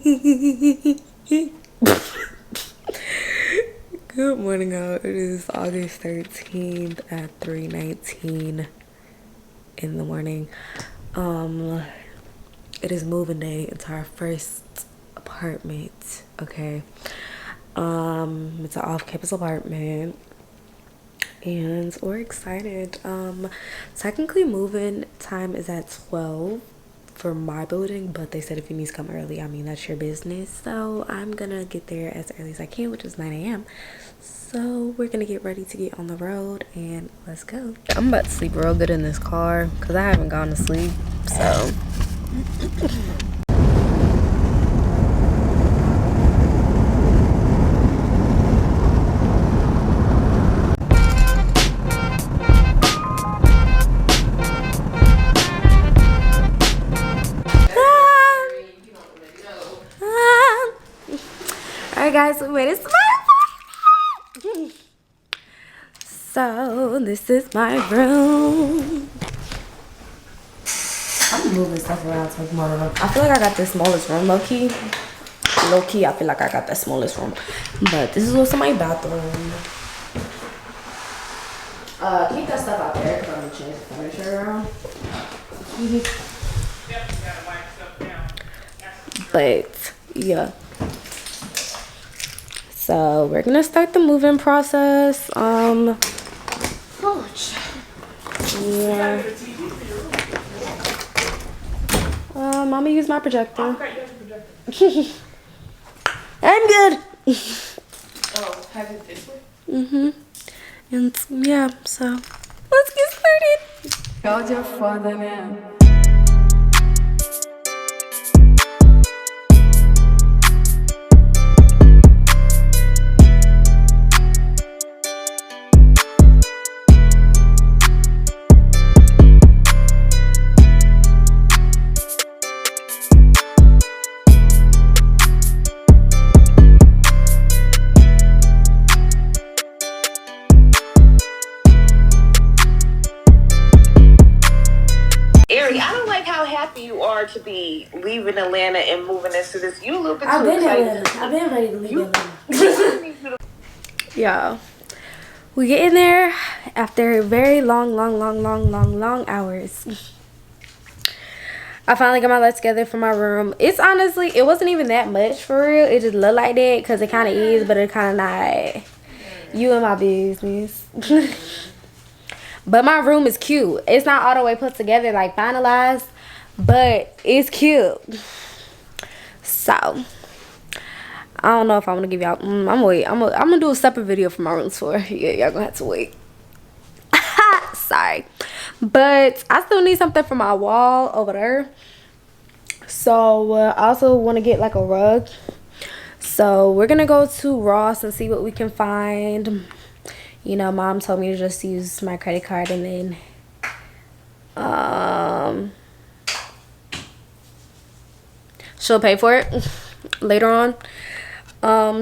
Good morning, y'all. It is August 13th at 3:19 in the morning. It is moving day into our first apartment. Okay. It's an off-campus apartment and we're excited. Technically moving time is at 12 for my building, but they said if you need to come early, I mean, that's your business. So I'm gonna get there as early as I can, which is 9 a.m. So we're gonna get ready to get on the road and let's go. I'm about to sleep real good in this car because I haven't gone to sleep, so alright guys, we made it to my apartment. So this is my room. I'm moving stuff around to make more room. I feel like I got the smallest room, low-key. Low-key, I feel like I got the smallest room. But this is what's in my bathroom. Keep that stuff out there because I'm gonna change the furniture around. But yeah. So we're gonna start the moving process. Yeah. I'm gonna use my projector. I'm good. Oh, have it this way? And yeah, so let's get started. God, you're foda, né? You are to be leaving Atlanta and moving into this. You a little bit too excited. I've been ready to leave Atlanta. Yeah, we get in there after very long hours. I finally got my life together for my room. It's honestly, it wasn't even that much for real. It just looked like that because it kind of is, but it kind of not. You and my business. But my room is cute. It's not all the way put together, like finalized, but it's cute. So I don't know if I'm gonna give y'all. I'm gonna do a separate video for my room tour. Yeah, y'all gonna have to wait. Sorry, but I still need something for my wall over there. So I also want to get like a rug. So we're gonna go to Ross and see what we can find. You know, mom told me to just use my credit card and then she'll pay for it later on.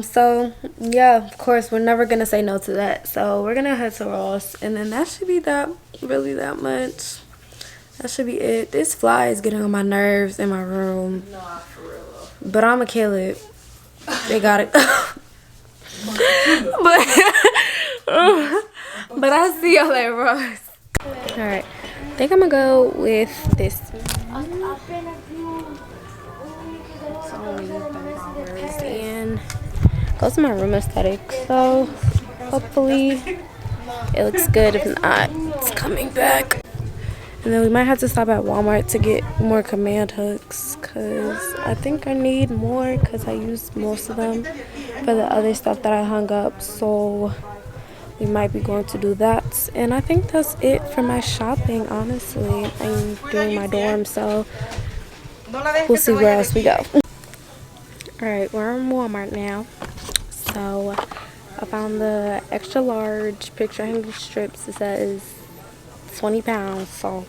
So yeah, of course we're never gonna say no to that. So we're gonna head to Ross and then that should be that much. That should be it. This fly is getting on my nerves in my room. No, for real though. But I'ma kill it. They got it. But I'll see y'all at Ross. Alright, I think I'm gonna go with this. And goes to my room aesthetic, so hopefully it looks good. If not, it's coming back. And then we might have to stop at Walmart to get more command hooks because I think I need more because I used most of them for the other stuff that I hung up. So we might be going to do that. And I think that's it for my shopping, honestly. I'm doing my dorm, so we'll see where else we go. Alright, we're in Walmart now. So I found the extra large picture hanging strips. It says 20 pounds, so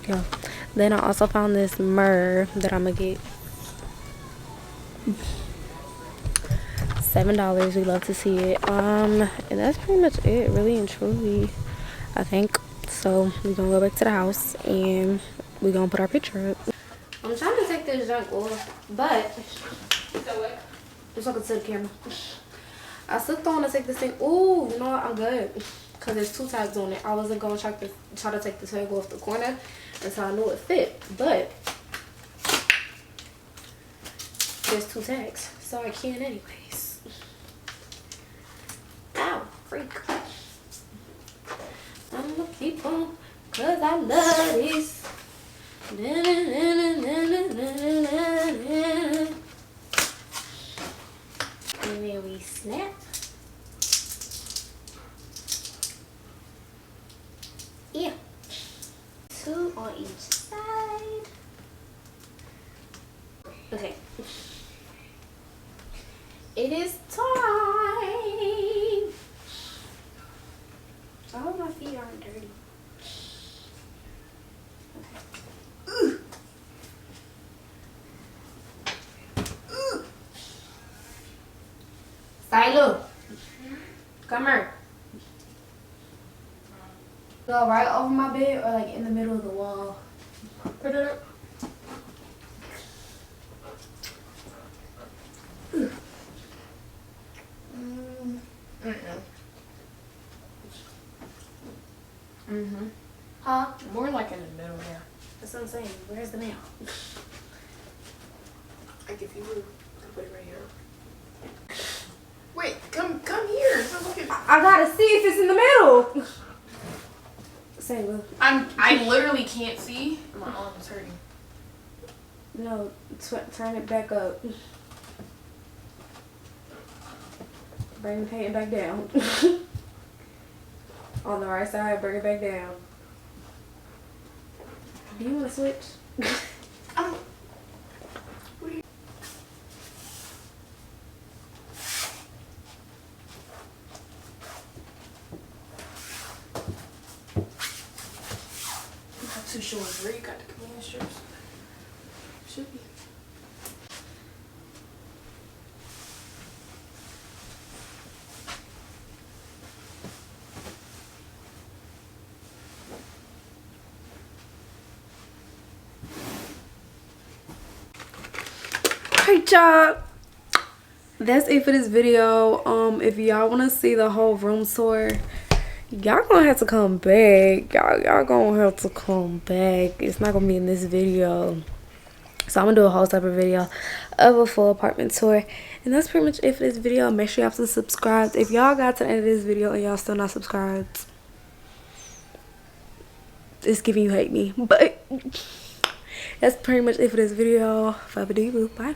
yeah. Then I also found this myrrh that I'm gonna get. $7. We love to see it. And that's pretty much it, really and truly, I think. So we're gonna go back to the house and we're gonna put our picture up. I'm trying to take this junk off, but So what? just look to the camera. I still don't want to take this thing. Ooh, you know what? I'm good. Because there's 2 tags on it. I wasn't going to try to take the tag off the corner until I knew it fit. But there's 2 tags. So I can anyways. Ow, freak. I'm going to keep on because I love this. And then we snap. Yeah. 2 on each side. Okay. It is time. I hope my feet aren't dirty. Okay. Silo, come here. Go right over my bed or like in the middle of the wall. Put it up. Huh? More like in the middle, yeah. That's what I'm saying. Where's the nail? Like if you would put it right here. Wait, come here. So look at. I gotta see if it's in the middle. Say, Will. I literally can't see. My arm is hurting. No, turn it back up. Bring the paint back down. On the right side, bring it back down. Do you want to switch? I'm not too sure where you got the command strips. Should be. Alright, y'all, that's it for this video. If y'all want to see the whole room tour, y'all gonna have to come back. Y'all gonna have to come back. It's not gonna be in this video, so I'm gonna do a whole separate video of a full apartment tour. And that's pretty much it for this video. Make sure y'all still subscribed. If y'all got to the end of this video and y'all still not subscribed, it's giving you hate me. But that's pretty much it for this video. Bye.